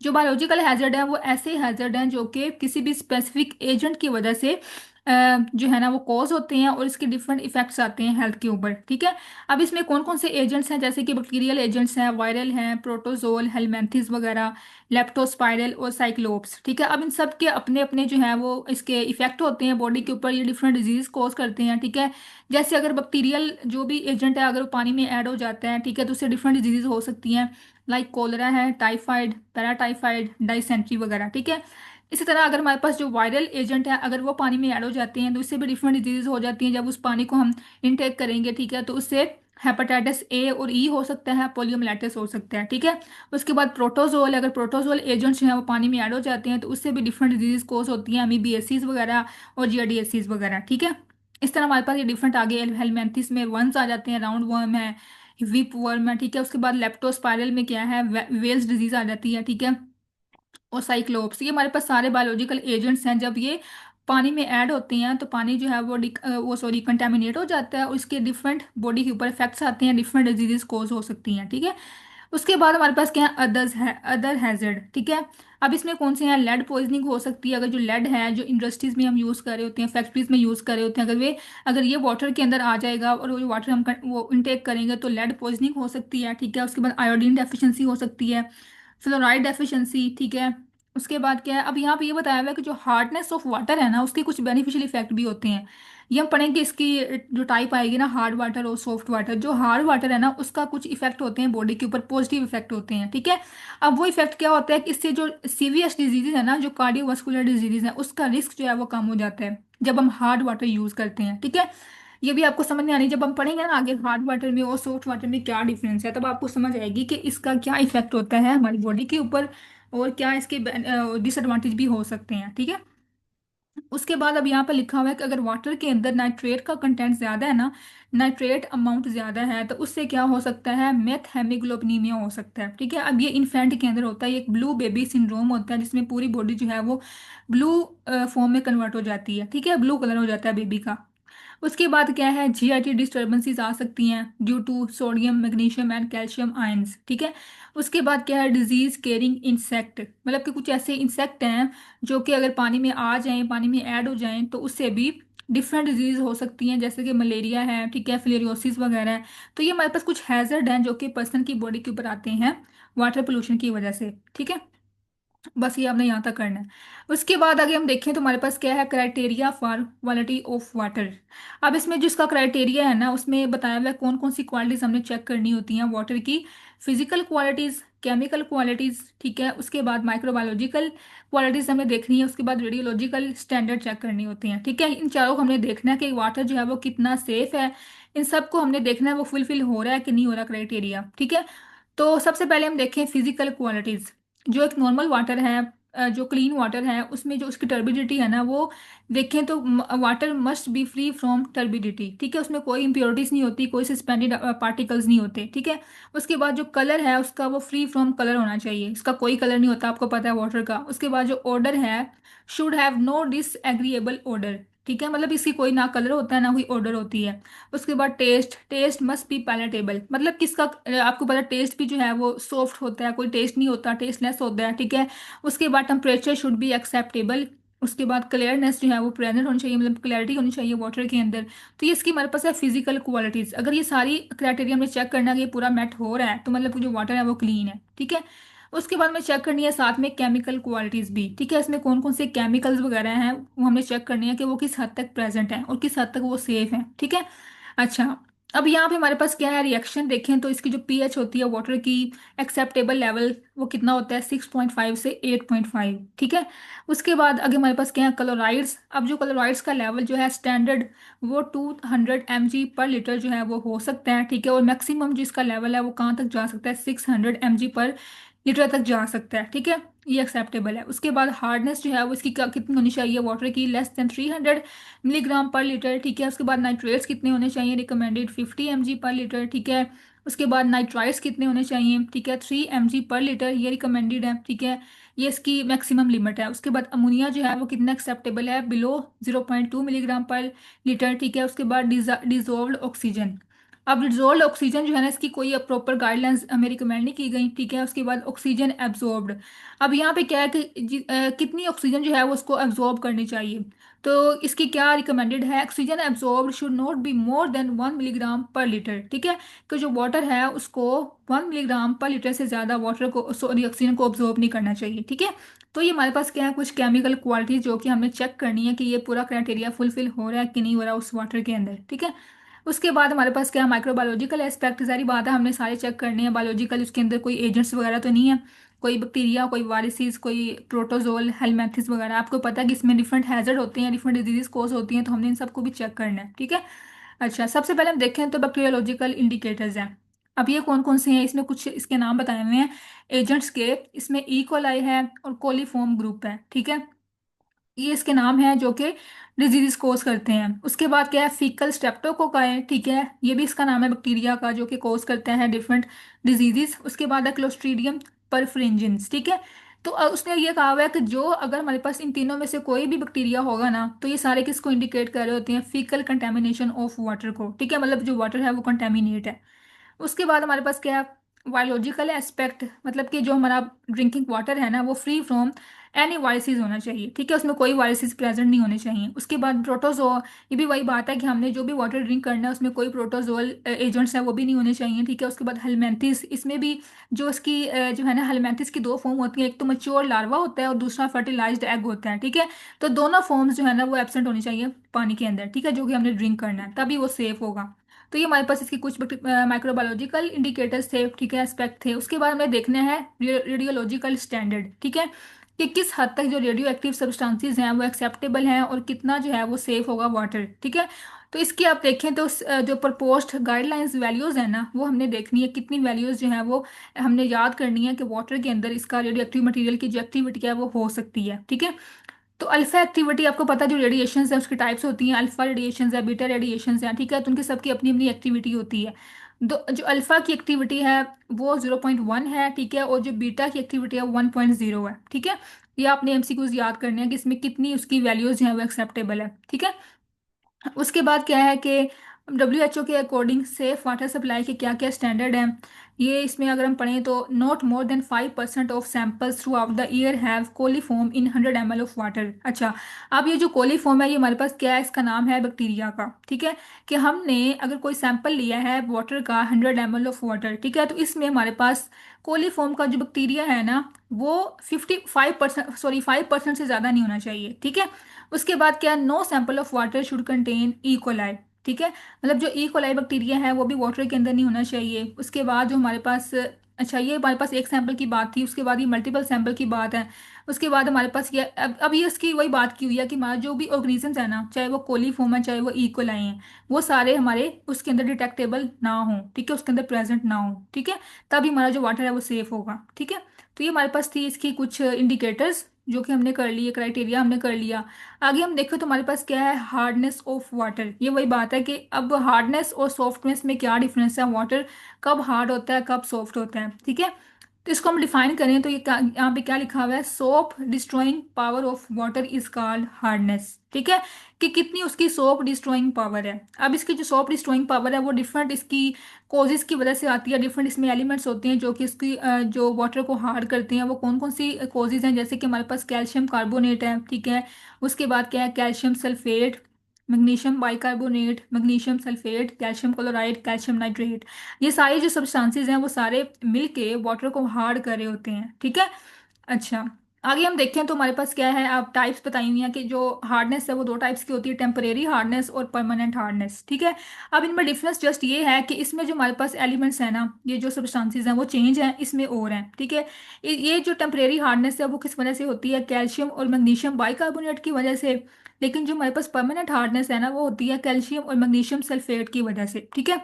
जो बायोलॉजिकल हैजर्ड है वो ऐसे हैजर्ड हैं जो कि किसी भी स्पेसिफिक एजेंट की वजह से जो है ना वो कॉज होते हैं, और इसके डिफरेंट इफेक्ट्स आते हैं हेल्थ के ऊपर, ठीक है। अब इसमें कौन कौन से एजेंट्स हैं, जैसे कि बैक्टीरियल एजेंट्स हैं, वायरल हैं, प्रोटोजोल, हेलमेंथिस वगैरह, लेप्टोस्पाइरल और साइक्लोप्स, ठीक है। अब इन सब के अपने अपने जो है वो इसके इफेक्ट होते हैं बॉडी के ऊपर, ये डिफरेंट डिजीज कॉज करते हैं, ठीक है। जैसे अगर बैक्टीरियल जो भी एजेंट है अगर वो पानी में ऐड हो जाता है, ठीक है, तो उससे डिफरेंट डिजीज हो सकती हैं, लाइक कोलरा है, टाइफाइड, पैराटाइफाइड, डाइसेंट्री वगैरह, ठीक है। इसी तरह अगर हमारे पास जो वायरल एजेंट है अगर वो पानी में ऐड हो जाते हैं तो इससे भी डिफरेंट डिजीज हो जाती हैं, जब उस पानी को हम इनटेक करेंगे, ठीक है, तो उससे हेपेटाइटिस ए और ई हो सकता है, पोलियोमाइलिटिस हो सकता है, ठीक है। उसके बाद प्रोटोजोल, अगर प्रोटोजोल एजेंट्स जो है वो पानी में ऐड हो जाते हैं तो उससे भी डिफरेंट डिजीज कोज होती हैं, अमीबियासिस वगैरह और जियाडियासिस वगैरह, ठीक है। इस तरह हमारे पास ये डिफरेंट आगे हेलमेंथिस में वर्म्स आ जाते हैं, राउंड वर्म है, विप वर्म है, ठीक है। उसके बाद लेप्टोस्पाइरल में क्या है, वेल्स डिजीज आ जाती है, ठीक है, और साइक्लोप्स। ये हमारे पास सारे बायोलॉजिकल एजेंट्स हैं, जब ये पानी में ऐड होते हैं तो पानी जो है वो सॉरी कंटेमिनेट हो जाता है, और इसके डिफरेंट बॉडी के ऊपर इफेक्ट्स आते हैं, डिफरेंट डिजीजेस कोज हो सकती हैं, ठीक है। उसके बाद हमारे पास क्या है, अदर्स है, अदर हैजर्ड, ठीक है। अब इसमें कौन से हैं, लेड पॉइजनिंग हो सकती है, अगर जो लेड है जो इंडस्ट्रीज में हम यूज़ कर रहे होते हैं, फैक्ट्रीज में यूज़ कर रहे होते हैं, अगर ये वाटर के अंदर आ जाएगा और वो वाटर वो इनटेक करेंगे तो लेड पॉइजनिंग हो सकती है, ठीक है। उसके बाद आयोडीन डेफिशिएंसी हो सकती है, फ्लोराइड डेफिशिएंसी, ठीक है। उसके बाद क्या है, अब यहाँ पे ये बताया हुआ है कि जो हार्डनेस ऑफ वाटर है ना उसके कुछ बेनिफिशियल इफेक्ट भी होते हैं। ये हम पढ़ेंगे, इसकी जो टाइप आएगी ना, हार्ड वाटर और सॉफ्ट वाटर। जो हार्ड वाटर है ना उसका कुछ इफेक्ट होते हैं बॉडी के ऊपर, पॉजिटिव इफेक्ट होते हैं, ठीक है। अब वो इफेक्ट क्या होता है कि इससे जो सीवियस डिजीजेज है ना, जो कार्डियोवास्कुलर डिजीजेज है, उसका रिस्क जो है वो कम हो जाता है जब हम हार्ड वाटर यूज करते हैं, ठीक है। ये भी आपको समझ में आनी, जब हम पढ़ेंगे ना आगे हार्ड वाटर में और सॉफ्ट वाटर में क्या डिफरेंस है, तब आपको समझ आएगी कि इसका क्या इफेक्ट होता है हमारी बॉडी के ऊपर और क्या इसके डिसएडवांटेज भी हो सकते हैं, ठीक है। उसके बाद अब यहाँ पर लिखा हुआ है कि अगर वाटर के अंदर नाइट्रेट का कंटेंट ज्यादा है ना, नाइट्रेट अमाउंट ज्यादा है, तो उससे क्या हो सकता है, मेथ हेमिग्लोबिनीमिया हो सकता है, ठीक है। अब ये इन्फेंट के अंदर होता है, ये एक ब्लू बेबी सिंड्रोम होता है जिसमें पूरी बॉडी जो है वो ब्लू फॉर्म में कन्वर्ट हो जाती है, ठीक है, ब्लू कलर हो जाता है बेबी का। उसके बाद क्या है, जीआईटी डिस्टर्बेंसेस आ सकती हैं due to sodium, magnesium and calcium ions, ठीक है। उसके बाद क्या है, डिजीज केयरिंग इंसेक्ट, मतलब कि कुछ ऐसे इंसेक्ट हैं जो कि अगर पानी में आ जाएं, पानी में ऐड हो जाएं, तो उससे भी डिफरेंट डिजीज हो सकती हैं, जैसे कि मलेरिया है, ठीक है, फिलेरियोसिस वगैरह है। तो ये हमारे पास कुछ हैजर्ड हैं जो कि पर्सन की बॉडी के ऊपर आते हैं वाटर पोल्यूशन की वजह से, ठीक है। बस ये आपने यहाँ तक करना है। उसके बाद आगे हम देखें तो हमारे पास क्या है, criteria for quality of water. अब इसमें जिसका क्राइटेरिया है ना उसमें बताया हुआ है कौन कौन सी क्वालिटीज हमने चेक करनी होती हैं वाटर की, फिजिकल क्वालिटीज, केमिकल क्वालिटीज, ठीक है। उसके बाद माइक्रोबायोलॉजिकल क्वालिटीज हमें देखनी है, उसके बाद रेडियोलॉजिकल स्टैंडर्ड चेक करनी होती हैं, ठीक है। इन चारों को हमने देखना है कि वाटर जो है वो कितना सेफ है, इन सबको हमने देखना है वो फुलफिल हो रहा है कि नहीं हो रहा क्राइटेरिया, ठीक है। तो सबसे पहले हम देखें फिजिकल क्वालिटीज। जो एक नॉर्मल वाटर है, जो क्लीन वाटर है उसमें जो उसकी टर्बिडिटी है ना वो देखें तो water must be free from turbidity, ठीक है, उसमें कोई इम्प्योरिटीज नहीं होती, कोई सस्पेंडेड पार्टिकल्स नहीं होते, ठीक है। उसके बाद जो कलर है उसका वो फ्री फ्रॉम कलर होना चाहिए, इसका कोई कलर नहीं होता, आपको पता है वाटर का। उसके बाद जो ऑर्डर है, should have no disagreeable order, ठीक है, मतलब इसकी कोई ना कलर होता है ना कोई ऑर्डर होती है। उसके बाद test, test must be palatable, मतलब किसका आपको पता टेस्ट भी जो है वो सॉफ्ट होता है, कोई टेस्ट नहीं होता, टेस्टलेस होता है, ठीक है। उसके बाद टेम्परेचर शुड बी एक्सेप्टेबल। उसके बाद क्लियरनेस जो है वो प्रेजेंट होनी चाहिए, मतलब क्लैरिटी होनी चाहिए वाटर के अंदर। तो ये इसकी हमारे पास है फिजिकल क्वालिटीज। अगर ये सारी क्राइटेरिया हमें चेक करना कि ये पूरा मेट हो रहा है तो मतलब जो वाटर है वो क्लीन है, ठीक है। उसके बाद में चेक करनी है साथ में केमिकल क्वालिटीज भी, ठीक है, इसमें कौन कौन से केमिकल्स वगैरह हैं वो हमने चेक करनी है कि वो किस हद तक प्रेजेंट है और किस हद तक वो सेफ है, ठीक है। अच्छा, अब यहाँ पे हमारे पास क्या है, रिएक्शन देखें तो इसकी जो पीएच होती है वाटर की, एक्सेप्टेबल लेवल वो कितना होता है, 6.5 से 8.5। ठीक है। उसके बाद आगे हमारे पास क्या है, क्लोराइड्स। अब जो क्लोराइड्स का लेवल जो है स्टैंडर्ड, वो 200 mg/लीटर जो है वो हो सकता है। ठीक है। और मैक्सिमम जिसका लेवल है वो कहाँ तक जा सकता है, 600 mg/लीटर तक जा सकता है। ठीक है। ये एक्सेप्टेबल है। उसके बाद हार्डनेस जो है वो इसकी कितनी होनी चाहिए वाटर की, less than 300 mg/लीटर। ठीक है। उसके बाद नाइट्रेट्स कितने होने चाहिए, रिकमेंडेड 50 mg/लीटर। ठीक है। उसके बाद नाइट्राइट्स कितने होने चाहिए, ठीक है, 3 mg/लीटर, ये रिकमेंडेड है। ठीक है। ये इसकी मैक्सिमम लिमिट है। उसके बाद अमोनिया जो है वो कितना एक्सेप्टेबल है, बिलो 0.2 mg/लीटर। ठीक है। उसके बाद डिजोल्व ऑक्सीजन। अब डिजोल्व ऑक्सीजन जो है ना, इसकी कोई प्रॉपर गाइडलाइंस हमें रिकमेंड नहीं की गई। ठीक है। उसके बाद ऑक्सीजन एब्जॉर्ब्ड। अब यहाँ पे क्या है कि कितनी ऑक्सीजन जो है वो उसको एब्जॉर्ब करनी चाहिए। तो इसकी क्या रिकमेंडेड है, oxygen absorb should not be more than 1 mg/लीटर। ठीक है। कि जो वाटर है उसको 1 mg/लीटर से ज़्यादा वाटर को, सॉरी, ऑक्सीजन को ऑब्जॉर्ब नहीं करना चाहिए। ठीक है। तो ये हमारे पास क्या है, कुछ केमिकल क्वालिटी जो कि हमें चेक करनी है कि ये पूरा क्राइटेरिया फुलफिल हो रहा है कि नहीं हो रहा उस वाटर के अंदर। ठीक है। उसके बाद हमारे पास क्या, माइक्रोबायोलॉजिकल एस्पेक्ट, सारी बात है, हमने सारे चेक करने हैं बायोलॉजिकल, उसके अंदर कोई एजेंट्स वगैरह तो नहीं है, कोई बैक्टीरिया, कोई वायरसेस, कोई प्रोटोजोल, हेलमेंथिस वगैरह। आपको पता है कि इसमें डिफरेंट हैजर्ड होते हैं, डिफरेंट डिजीज कोज होती हैं, तो हमने इन सबको भी चेक करना है। ठीक है। अच्छा, सबसे पहले हम देखें तो बैक्टीरियोलॉजिकल इंडिकेटर्स हैं। अब ये कौन कौन से हैं, इसमें कुछ इसके नाम बताए हुए हैं एजेंट्स के। इसमें ई. कोलाई है और कोलीफॉर्म ग्रुप है। ठीक है। ये इसके नाम हैं जो कि डिजीज कोज करते हैं। उसके बाद क्या है, फीकल स्ट्रेप्टोकोकाई। ठीक है। ये भी इसका नाम है बैक्टीरिया का जो कि कोज करते हैं डिफरेंट डिजीजेस। उसके बाद है क्लोस्ट्रीडियम परफ्रिंजेंस। ठीक है। तो उसने ये कहा हुआ है कि जो अगर हमारे पास इन तीनों में से कोई भी बैक्टीरिया होगा ना, तो ये सारे किसको इंडिकेट कर रहे होते हैं, फीकल कंटेमिनेशन ऑफ वाटर को। ठीक है। मतलब जो वाटर है वो कंटेमिनेट है। उसके बाद हमारे पास क्या है, बायोलॉजिकल एस्पेक्ट, मतलब कि जो हमारा ड्रिंकिंग वाटर है ना वो फ्री फ्रॉम एनी वायरसेस होना चाहिए। ठीक है। उसमें कोई वायरसेस प्रेजेंट नहीं होने चाहिए। उसके बाद प्रोटोजोआ, ये भी वही बात है कि हमने जो भी वाटर ड्रिंक करना है उसमें कोई प्रोटोजोअल एजेंट्स है वो भी नहीं होने चाहिए। ठीक है। उसके बाद हेलमेंथिस, इसमें भी जो इसकी जो है ना, हेलमेंथिस की दो फॉर्म होती है, एक तो मच्योर लार्वा होता है और दूसरा फर्टिलाइज्ड एग होता है। ठीक है। तो दोनों फॉर्म्स जो है ना वो एब्सेंट होनी चाहिए पानी के अंदर। ठीक है। जो कि हमने ड्रिंक करना है तभी वो सेफ होगा। तो ये हमारे पास इसके कुछ माइक्रोबायोलॉजिकल इंडिकेटर्स थे। ठीक है, एस्पेक्ट थे। उसके बाद हमें देखना है रेडियोलॉजिकल स्टैंडर्ड। ठीक है। कि किस हद तक जो रेडियो एक्टिव सब्सटेंसेज हैं वो एक्सेप्टेबल हैं और कितना जो है वो सेफ होगा वाटर। ठीक है। तो इसकी आप देखें तो जो प्रपोज्ड गाइडलाइंस वैल्यूज़ है ना वो हमने देखनी है, कितनी वैल्यूज़ जो है वो हमने याद करनी है कि वाटर के अंदर इसका रेडियो एक्टिव मटीरियल की जो एक्टिविटी है वो हो सकती है। ठीक है। तो अल्फा एक्टिविटी, आपको पता है जो रेडिएशंस है उसकी टाइप्स होती हैं, अल्फा रेडिएशंस है, बीटा रेडिएशंस है। ठीक है। तो उनकी सबकी अपनी अपनी एक्टिविटी होती है। जो अल्फा की एक्टिविटी है वो 0.1 है। ठीक है। और जो बीटा की एक्टिविटी है वो 1.0 है। ठीक है। ये आपने एमसीक्यूज याद करने हैं कि इसमें कितनी उसकी वैल्यूज हैं वो एक्सेप्टेबल है। ठीक है। उसके बाद क्या है कि WHO के अकॉर्डिंग सेफ वाटर सप्लाई के क्या क्या स्टैंडर्ड हैं, ये इसमें अगर हम पढ़ें तो not more than 5% of samples through out the year have coliform in 100 ml of water. अच्छा, अब ये जो कोलीफॉर्म है ये हमारे पास क्या है, इसका नाम है बैक्टीरिया का। ठीक है। कि हमने अगर कोई सैंपल लिया है वाटर का 100 ml ऑफ वाटर, ठीक है, तो इसमें हमारे पास कोलीफॉर्म का जो बैक्टीरिया है ना वो 55%, सॉरी 5% से ज़्यादा नहीं होना चाहिए। ठीक है। उसके बाद क्या, no sample of water should contain E. Coli. ठीक है। मतलब जो ई. कोलाई बैक्टीरिया है वो भी वाटर के अंदर नहीं होना चाहिए। उसके बाद जो हमारे पास, अच्छा, ये हमारे पास एक सैंपल की बात थी। उसके बाद ये मल्टीपल सैंपल की बात है। उसके बाद हमारे पास ये अब ये इसकी वही बात की हुई है कि हमारा जो भी ऑर्गेनिजम्स है ना, चाहे वो कोलीफॉर्म है चाहे वो ई. कोलाई हैं, वो सारे हमारे उसके अंदर डिटेक्टेबल ना हो। ठीक है। उसके अंदर प्रेजेंट ना हो। ठीक है। तभी हमारा जो वाटर है वो सेफ होगा। ठीक है। तो ये हमारे पास थी इसकी कुछ इंडिकेटर्स जो कि हमने कर लिए, क्राइटेरिया हमने कर लिया। आगे हम देखें तो हमारे पास क्या है, हार्डनेस ऑफ वाटर। ये वही बात है कि अब हार्डनेस और सॉफ्टनेस में क्या डिफरेंस है, वाटर कब हार्ड होता है कब सॉफ्ट होता है। ठीक है। तो इसको हम डिफाइन करें तो ये यहाँ पे क्या लिखा हुआ है, soap destroying power of water is called hardness. ठीक है। कि कितनी उसकी सोप डिस्ट्रॉइंग पावर है। अब इसकी जो सोप डिस्ट्रॉइंग पावर है वो डिफरेंट इसकी कोजेस की वजह से आती है। डिफरेंट इसमें एलिमेंट्स होते हैं जो कि इसकी जो वाटर को हार्ड करते हैं। वो कौन कौन सी कोजेज हैं, जैसे कि हमारे पास कैल्शियम कार्बोनेट है। ठीक है। उसके बाद क्या है, calcium sulphate, magnesium bicarbonate, magnesium sulphate, calcium chloride, calcium nitrate. ये सारे जो सब्सटेंसेस हैं वो सारे मिलके वाटर को हार्ड कर रहे होते हैं। ठीक है। अच्छा, आगे हम देखते हैं तो हमारे पास क्या है, आप टाइप्स बताई हुई हैं कि जो हार्डनेस है वो दो टाइप्स की होती है, टेम्परेरी हार्डनेस और परमानेंट हार्डनेस। ठीक है। अब इनमें डिफरेंस जस्ट ये है कि इसमें जो हमारे पास एलिमेंट्स हैं ना, ये जो सब्सटेंसेस हैं वो चेंज हैं, इसमें और हैं। ठीक है। ये जो टेम्परेरी हार्डनेस है वो किस वजह से होती है, कैल्शियम और मैग्नीशियम बाइकार्बोनेट की वजह से। लेकिन जो हमारे पास परमानेंट हार्डनेस है ना, वो होती है कैल्शियम और मैग्नीशियम सल्फेट की वजह से। ठीक है।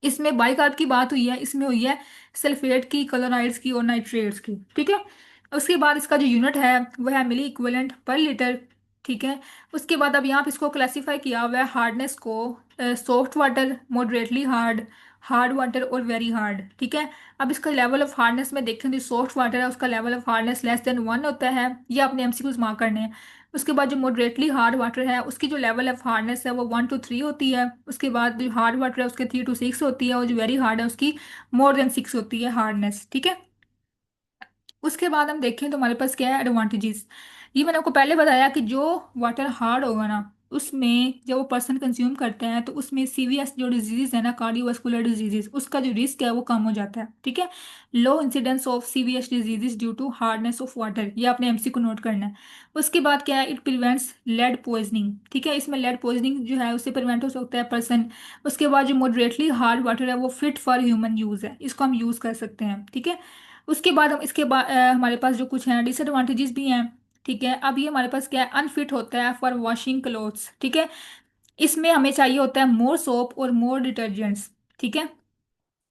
इसमें बाइकार्ब की बात हुई है, इसमें हुई है सल्फेट की, क्लोराइड्स की और नाइट्रेट्स की। ठीक है। उसके बाद इसका जो यूनिट है वो है मिली इक्विवेलेंट पर लीटर। ठीक है। उसके बाद अब यहाँ पे इसको क्लासिफाई किया हुआ है हार्डनेस को, soft water, moderately hard, hard water और वेरी हार्ड। ठीक है। अब इसका लेवल ऑफ हार्डनेस में देखते हैं, जो सॉफ्ट वाटर है उसका level of hardness less than 1 होता है, ये आपने एमसीक्यूज मार्क करने हैं। उसके बाद जो मॉडरेटली हार्ड वाटर है उसकी जो लेवल ऑफ हार्डनेस है वो 1 to 3 होती है। उसके बाद जो हार्ड वाटर है उसके 3 to 6 होती है, और जो वेरी हार्ड है उसकी more than 6 होती है हार्डनेस। ठीक है। उसके बाद हम देखें तो हमारे पास क्या है एडवांटेजेस। ये मैंने आपको पहले बताया कि जो वाटर हार्ड होगा ना, उसमें जब वो पर्सन कंज्यूम करते हैं तो उसमें सीवीएस जो डिजीज है ना, कार्डियोवास्कुलर डिजीजेस, उसका जो रिस्क है वो कम हो जाता है। ठीक है। Low incidence of CVS diseases due to hardness of water, ये आपने एमसी को नोट करना है। उसके बाद क्या है, इट प्रिवेंट्स लेड पॉइजनिंग। ठीक है। इसमें लेड पॉइजनिंग जो है उससे प्रिवेंट हो सकता है पर्सन। उसके बाद जो मॉडरेटली हार्ड वाटर है वो फिट फॉर ह्यूमन यूज है, इसको हम यूज कर सकते हैं। ठीक है। उसके बाद हम इसके बाद हमारे पास जो कुछ है डिसएडवांटेजेस भी हैं। ठीक है। अब ये हमारे पास क्या है, अनफिट होता है फॉर वॉशिंग क्लोथ्स। ठीक है। इसमें हमें चाहिए होता है मोर सोप और मोर डिटर्जेंट्स। ठीक है।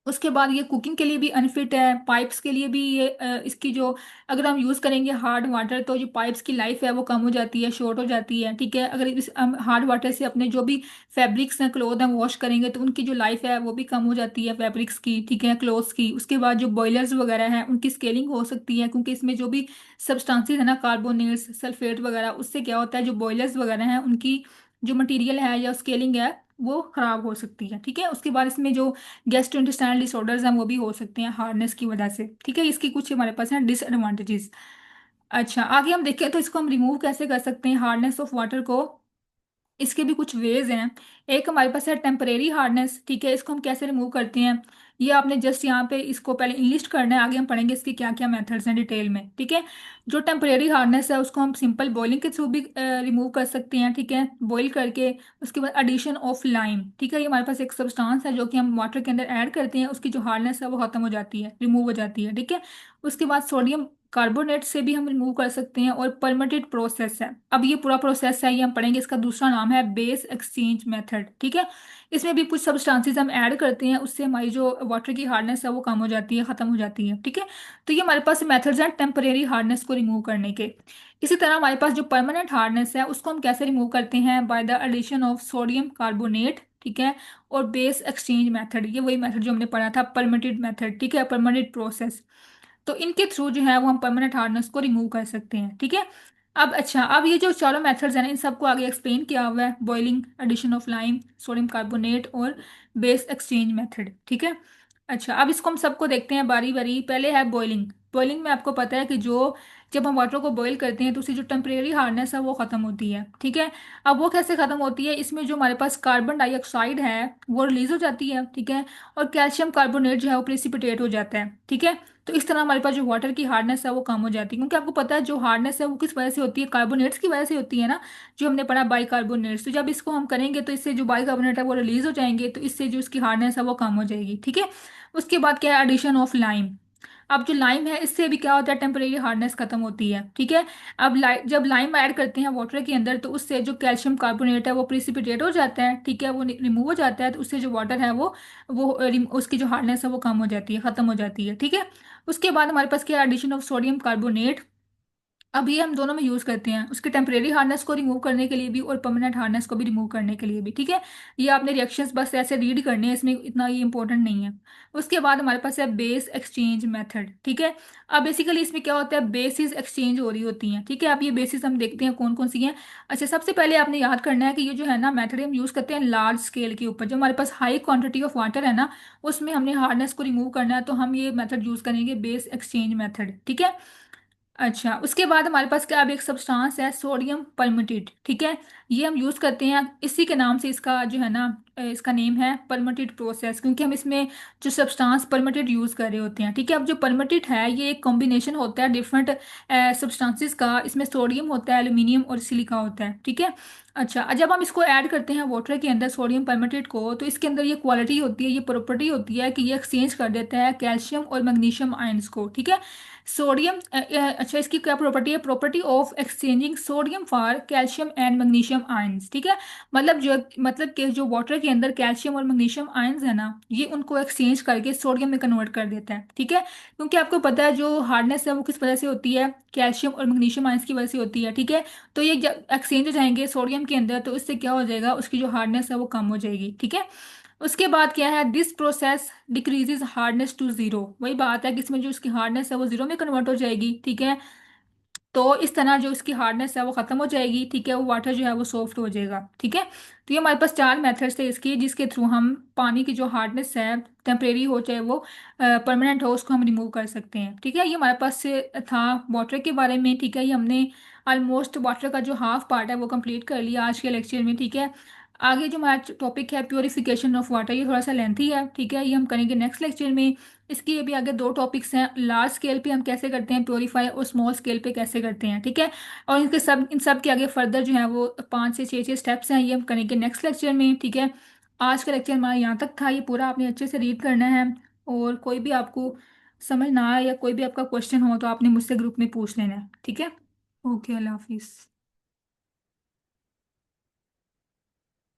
उसके बाद ये कुकिंग के लिए भी अनफिट है, पाइप्स के लिए भी ये इसकी जो, अगर हम यूज़ करेंगे हार्ड वाटर तो जो पाइप्स की लाइफ है वो कम हो जाती है, शॉर्ट हो जाती है। ठीक है। अगर इस हम हार्ड वाटर से अपने जो भी फैब्रिक्स हैं, क्लोथ हैं, वॉश करेंगे तो उनकी जो लाइफ है वो भी कम हो जाती है फैब्रिक्स की। ठीक है, क्लोथ्स की। उसके बाद जो बॉयलर्स वगैरह हैं उनकी स्केलिंग हो सकती है, क्योंकि इसमें जो भी सब्सटेंसेस है ना, कार्बोनेट्स, सल्फेट वगैरह, उससे क्या होता है जो बॉयलर्स वगैरह हैं उनकी जो मटेरियल है या स्केलिंग है वो खराब हो सकती है। ठीक है। उसके बाद इसमें जो गैस्ट्रोइंटेस्टाइनल डिसऑर्डर्स हैं वो भी हो सकते हैं हार्डनेस की वजह से। ठीक है। इसकी कुछ हमारे पास हैं डिसएडवांटेजेस। अच्छा, आगे हम देखें तो इसको हम रिमूव कैसे कर सकते हैं हार्डनेस ऑफ वाटर को। इसके भी कुछ वेज हैं। एक हमारे पास है टेम्परेरी हार्डनेस। ठीक है। इसको हम कैसे रिमूव करते हैं, ये आपने जस्ट यहाँ पे इसको पहले इंलिस्ट करना है, आगे हम पढ़ेंगे इसके क्या क्या मेथड्स हैं डिटेल में। ठीक है। जो टेम्परेरी हार्डनेस है उसको हम सिंपल बॉइलिंग के थ्रू भी रिमूव कर सकते हैं। ठीक है, बॉईल करके। उसके बाद एडिशन ऑफ लाइम। ठीक है, ये हमारे पास एक सब्सटेंस है जो कि हम वाटर के अंदर ऐड करते हैं, उसकी जो हार्डनेस है वो खत्म हो जाती है, रिमूव हो जाती है। ठीक है। उसके बाद सोडियम कार्बोनेट से भी हम रिमूव कर सकते हैं, और परमिटेड प्रोसेस है। अब ये पूरा प्रोसेस है ये हम पढ़ेंगे, इसका दूसरा नाम है बेस एक्सचेंज मेथड। ठीक है। इसमें भी कुछ सब्सटेंसेस हम ऐड करते हैं, उससे हमारी जो वाटर की हार्डनेस है वो कम हो जाती है, खत्म हो जाती है। ठीक है। तो ये हमारे पास मेथड्स हैं टेम्परेरी हार्डनेस को रिमूव करने के। इसी तरह हमारे पास जो परमानेंट हार्डनेस है उसको हम कैसे रिमूव करते हैं, by the addition of sodium carbonate. ठीक है। और बेस एक्सचेंज मेथड, ये वही मेथड जो हमने पढ़ा था, परमिटेड मेथड। ठीक है, परमिटेड प्रोसेस। तो इनके थ्रू जो है वो हम परमानेंट हार्डनेस को रिमूव कर सकते हैं। ठीक है। अब अच्छा, अब ये जो चारों मेथड्स हैं ना इन सबको आगे एक्सप्लेन किया हुआ है, boiling, addition of lime, sodium carbonate और बेस एक्सचेंज मेथड। ठीक है। अच्छा, अब इसको हम सबको देखते हैं बारी बारी। पहले है बॉइलिंग। बॉइलिंग में आपको पता है कि जो, जब हम वाटर को बॉईल करते हैं तो उसकी जो टेम्परेरी हार्डनेस है वो खत्म होती है। ठीक है। अब वो कैसे खत्म होती है, इसमें जो हमारे पास कार्बन डाइऑक्साइड है वो रिलीज हो जाती है। ठीक है। और कैल्शियम कार्बोनेट जो है वो प्रेसिपिटेट हो जाता है। ठीक है। तो इस तरह हमारे पास जो वाटर की हार्डनेस है वो कम हो जाती है, क्योंकि आपको पता है जो हार्डनेस है वो किस वजह से होती है, कार्बोनेट्स की वजह से होती है ना, जो हमने पढ़ा बाइकार्बोनेट्स। तो जब इसको हम करेंगे तो इससे जो बाइकार्बोनेट है वो रिलीज हो जाएंगे, तो इससे जो इसकी हार्डनेस है वो कम हो जाएगी। ठीक है। उसके बाद क्या है, एडिशन ऑफ लाइम। अब जो लाइम है इससे भी क्या होता है, टेम्परेरी हार्डनेस खत्म होती है। ठीक है। अब जब लाइम ऐड करते हैं वाटर के अंदर तो उससे जो कैल्शियम कार्बोनेट है वो प्रेसिपिटेट हो जाता है। ठीक है, वो रिमूव हो जाता है, तो उससे जो वाटर है उसकी जो हार्डनेस है वो कम हो जाती है, खत्म हो जाती है। ठीक है। उसके बाद हमारे पास क्या, एडिशन ऑफ सोडियम कार्बोनेट। अब ये हम दोनों में यूज करते हैं, उसके टेम्परेरी हार्डनेस को रिमूव करने के लिए भी और परमानेंट हार्डनेस को भी रिमूव करने के लिए भी। ठीक है। ये आपने रिएक्शंस बस ऐसे रीड करने हैं, इसमें इतना ये इंपॉर्टेंट नहीं है। उसके बाद हमारे पास है बेस एक्सचेंज मेथड। ठीक है। अब बेसिकली इसमें क्या होता है, बेसिस एक्सचेंज हो रही होती हैं। ठीक है। अब ये बेसिस हम देखते हैं कौन कौन सी हैं। अच्छा, सबसे पहले आपने याद करना है कि ये जो है ना मेथड हम यूज करते हैं लार्ज स्केल के ऊपर, जो हमारे पास हाई क्वांटिटी ऑफ वाटर है ना, उसमें हमने हार्डनेस को रिमूव करना है, तो हम ये मेथड यूज करेंगे, बेस एक्सचेंज मेथड। ठीक है। अच्छा, उसके बाद हमारे पास क्या, अब एक सब्सटेंस है सोडियम परमिटेट। ठीक है। ये हम यूज़ करते हैं, इसी के नाम से इसका जो है ना इसका नेम है परमिटेड प्रोसेस, क्योंकि हम इसमें जो सब्सटेंस परमिटेड यूज़ कर रहे होते हैं। ठीक है, अब जो परमिटेड है ये एक कॉम्बिनेशन होता है डिफरेंट सब्सटेंसेस का। इसमें सोडियम होता है, एल्यूमिनियम और सिलिका होता है। ठीक है। अच्छा, जब हम इसको ऐड करते हैं वाटर के अंदर सोडियम परमेटेट को, तो इसके अंदर ये क्वालिटी होती है, ये प्रॉपर्टी होती है कि ये एक्सचेंज कर देता है कैल्शियम और मैग्नीशियम आयंस को। ठीक है। सोडियम अच्छा, इसकी क्या प्रॉपर्टी है? Property of exchanging sodium for calcium and magnesium ions. ठीक है। मतलब कि जो वाटर के अंदर कैल्शियम और मैग्नीशियम आयंस है ना, ये उनको एक्सचेंज करके सोडियम में कन्वर्ट कर देता है। ठीक है। क्योंकि आपको पता है जो हार्डनेस है वो किस वजह से होती है? कैल्शियम और मैग्नीशियम आयंस की वजह से होती है। ठीक है। तो ये जब एक्सचेंज हो जाएंगे सोडियम के अंदर, तो इससे क्या हो जाएगा? उसकी जो हार्डनेस है वो कम हो जाएगी। ठीक है। उसके बाद क्या है? This process decreases hardness to zero. वही बात है कि इसमें जो इसकी हार्डनेस है वो जीरो में कन्वर्ट हो जाएगी। ठीक है। तो इस तरह जो इसकी हार्डनेस है वो खत्म हो जाएगी। ठीक है। वो वाटर जो है वो सॉफ्ट हो जाएगा। ठीक है। तो ये हमारे पास चार मेथड्स थे इसकी, जिसके थ्रू हम पानी की जो हार्डनेस है, टेम्परेरी हो चाहे वो परमानेंट हो, उसको हम रिमूव कर सकते हैं। ठीक है। ये हमारे पास से था वाटर के बारे में। ठीक है। ये हमने ऑलमोस्ट वाटर का जो हाफ पार्ट है वो कंप्लीट कर लिया आज के लेक्चर में। ठीक है। आगे जो हमारा टॉपिक है प्योरिफिकेशन ऑफ वाटर, ये थोड़ा सा लेंथी है। ठीक है। ये हम करेंगे नेक्स्ट लेक्चर में। इसकी अभी आगे दो टॉपिक्स हैं, लार्ज स्केल पे हम कैसे करते हैं प्योरीफाई, और स्मॉल स्केल पे कैसे करते हैं। ठीक है। और इन सब के आगे फर्दर जो है वो 5 से 6 स्टेप्स हैं, ये हम करेंगे नेक्स्ट लेक्चर में। ठीक है। आज का लेक्चर हमारा यहाँ तक था, ये पूरा आपने अच्छे से रीड करना है। और कोई भी आपको समझ ना आए या कोई भी आपका क्वेश्चन हो तो आपने मुझसे ग्रुप में पूछ लेना है। ठीक है। ओके, अल्लाह हाफिज़।